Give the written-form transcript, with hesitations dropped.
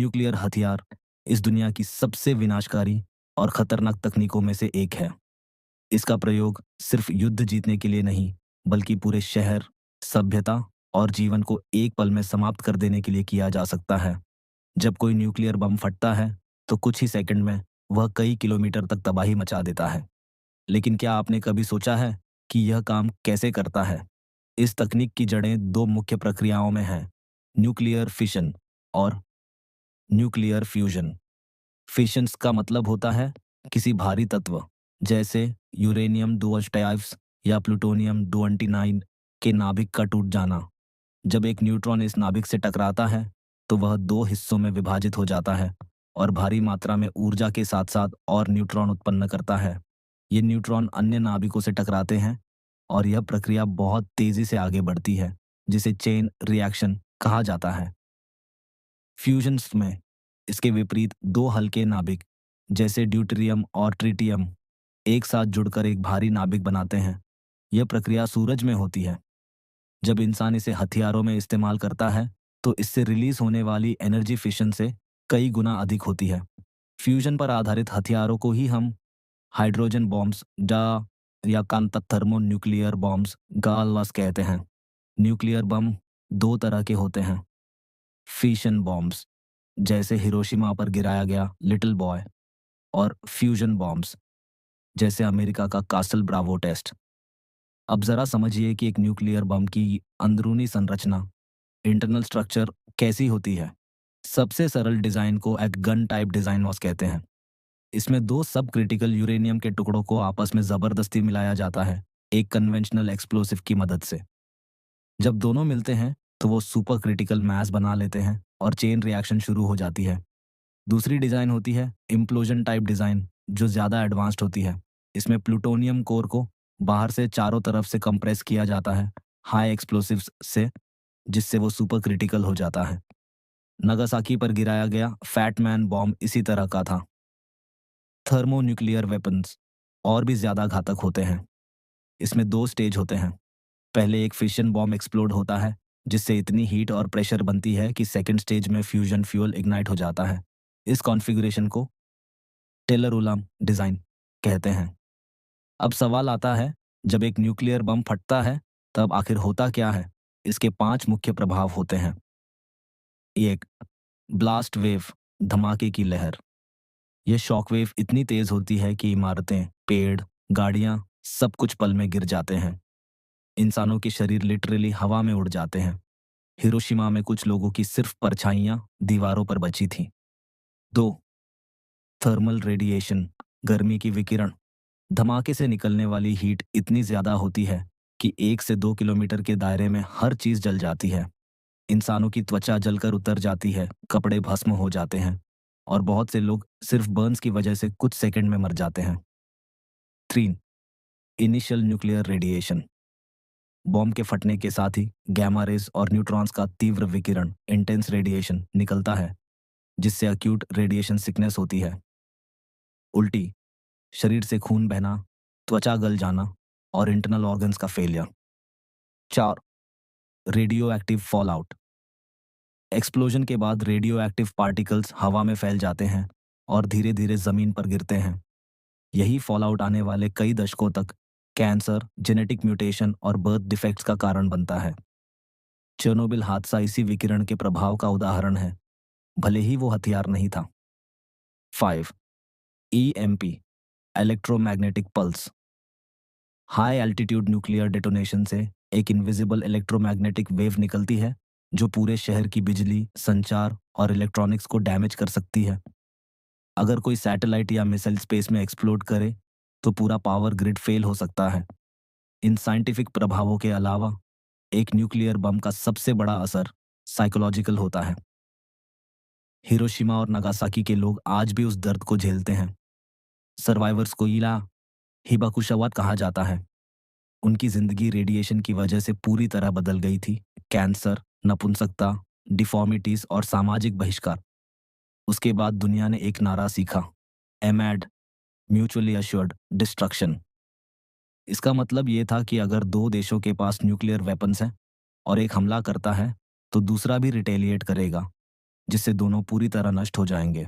Nuclear हथियार इस दुनिया की सबसे विनाशकारी और खतरनाक तकनीकों में से एक है। इसका प्रयोग सिर्फ युद्ध जीतने के लिए नहीं, बल्कि पूरे शहर, सभ्यता और जीवन को एक पल में समाप्त कर देने के लिए किया जा सकता है। जब कोई न्यूक्लियर बम फटता है, तो कुछ ही सेकंड में वह कई किलोमीटर तक तबाही मचा देता है। लेकिन क्या आपने कभी सोचा है कि यह काम कैसे करता है? इस तकनीक की जड़ें दो मुख्य प्रक्रियाओं में हैं, न्यूक्लियर फिशन और न्यूक्लियर फ्यूजन। फिशंस का मतलब होता है किसी भारी तत्व जैसे यूरेनियम 228 या प्लूटोनियम 229 के नाभिक का टूट जाना। जब एक न्यूट्रॉन इस नाभिक से टकराता है, तो वह दो हिस्सों में विभाजित हो जाता है और भारी मात्रा में ऊर्जा के साथ साथ और न्यूट्रॉन उत्पन्न करता है। ये न्यूट्रॉन अन्य नाभिकों से टकराते हैं और यह प्रक्रिया बहुत तेजी से आगे बढ़ती है, जिसे चेन रिएक्शन कहा जाता है। फ्यूजन्स में इसके विपरीत दो हल्के नाभिक जैसे ड्यूटेरियम और ट्रिटियम एक साथ जुड़कर एक भारी नाभिक बनाते हैं। यह प्रक्रिया सूरज में होती है। जब इंसान इसे हथियारों में इस्तेमाल करता है, तो इससे रिलीज होने वाली एनर्जी फिशन से कई गुना अधिक होती है। फ्यूजन पर आधारित हथियारों को ही हम हाइड्रोजन बॉम्ब्स डा या कांता थर्मोन्यूक्लियर बॉम्ब्स गालवास कहते हैं। न्यूक्लियर बम दो तरह के होते हैं, फिशन बॉम्ब्स जैसे हिरोशिमा पर गिराया गया लिटिल बॉय, और फ्यूजन बॉम्ब्स जैसे अमेरिका का कासल ब्रावो टेस्ट। अब जरा समझिए कि एक न्यूक्लियर बम की अंदरूनी संरचना, इंटरनल स्ट्रक्चर कैसी होती है। सबसे सरल डिजाइन को एक गन टाइप डिजाइन वॉस कहते हैं। इसमें दो सब क्रिटिकल यूरेनियम के टुकड़ों को आपस में जबरदस्ती मिलाया जाता है, एक कन्वेंशनल एक्सप्लोसिव की मदद से। जब दोनों मिलते हैं, तो वो सुपर क्रिटिकल मास बना लेते हैं और चेन रिएक्शन शुरू हो जाती है। दूसरी डिजाइन होती है इम्प्लोजन टाइप डिजाइन, जो ज्यादा एडवांस्ड होती है। इसमें प्लूटोनियम कोर को बाहर से चारों तरफ से कंप्रेस किया जाता है हाई एक्सप्लोसिव्स से, जिससे वो सुपर क्रिटिकल हो जाता है। नागासाकी पर गिराया गया फैटमैन बॉम्ब इसी तरह का था। थर्मोन्यूक्लियर वेपन्स और भी ज्यादा घातक होते हैं। इसमें दो स्टेज होते हैं। पहले एक फिशन बॉम्ब एक्सप्लोड होता है, जिससे इतनी हीट और प्रेशर बनती है कि सेकंड स्टेज में फ्यूजन फ्यूल इग्नाइट हो जाता है। इस कॉन्फ़िगरेशन को टेलर-उलाम डिजाइन कहते हैं। अब सवाल आता है, जब एक न्यूक्लियर बम फटता है, तब आखिर होता क्या है? इसके 5 मुख्य प्रभाव होते हैं। एक, ब्लास्ट वेव, धमाके की लहर। यह शॉक वेव इतनी तेज होती है कि इमारतें, पेड़, गाड़ियां सब कुछ पल में गिर जाते हैं। इंसानों के शरीर लिटरली हवा में उड़ जाते हैं। हिरोशिमा में कुछ लोगों की सिर्फ परछाइयां दीवारों पर बची थीं। 2, थर्मल रेडिएशन, गर्मी की विकिरण। धमाके से निकलने वाली हीट इतनी ज्यादा होती है कि 1 से 2 किलोमीटर के दायरे में हर चीज जल जाती है। इंसानों की त्वचा जलकर उतर जाती है, कपड़े भस्म हो जाते हैं और बहुत से लोग सिर्फ बर्न्स की वजह से कुछ सेकंड में मर जाते हैं। 3, इनिशियल न्यूक्लियर रेडिएशन। बॉम्ब के फटने के साथ ही गैमा रेज और न्यूट्रॉन्स का तीव्र विकिरण, इंटेंस रेडिएशन निकलता है, जिससे अक्यूट रेडिएशन सिकनेस होती है। उल्टी, शरीर से खून बहना, त्वचा गल जाना और इंटरनल ऑर्गन्स का failure. 4, radio active fall out. Explosion के बाद रेडियो एक्टिव पार्टिकल्स हवा में फैल जाते हैं और धीरे धीरे जमीन पर गिरते हैं। यही फॉल आउट आने वाले कई दशकों तक कैंसर, जेनेटिक म्यूटेशन और बर्थ डिफेक्ट्स का कारण बनता है। चेर्नोबिल हादसा इसी विकिरण के प्रभाव का उदाहरण है, भले ही वो हथियार नहीं था। 5, EMP, electromagnetic pulse. High altitude nuclear detonation से एक इनविजिबल इलेक्ट्रोमैग्नेटिक वेव निकलती है, जो पूरे शहर की बिजली, संचार और इलेक्ट्रॉनिक्स को डैमेज कर सकती है। अगर कोई सैटेलाइट या मिसाइल स्पेस में एक्सप्लोड करे, तो पूरा पावर ग्रिड फेल हो सकता है। इन साइंटिफिक प्रभावों के अलावा एक न्यूक्लियर बम का सबसे बड़ा असर साइकोलॉजिकल होता है। हिरोशिमा और नागासाकी के लोग आज भी उस दर्द को झेलते हैं। सर्वाइवर्स को इला हिबाकुशावा कहा जाता है। उनकी जिंदगी रेडिएशन की वजह से पूरी तरह बदल गई थी। कैंसर, नपुंसकता, डिफॉर्मिटीज और सामाजिक बहिष्कार। उसके बाद दुनिया ने एक नारा सीखा, एमैड, म्यूचुअली अश्योर्ड डिस्ट्रक्शन। इसका मतलब ये था कि अगर दो देशों के पास न्यूक्लियर वेपन्स हैं और एक हमला करता है, तो दूसरा भी रिटेलिएट करेगा। जिससे दोनों पूरी तरह नष्ट हो जाएंगे।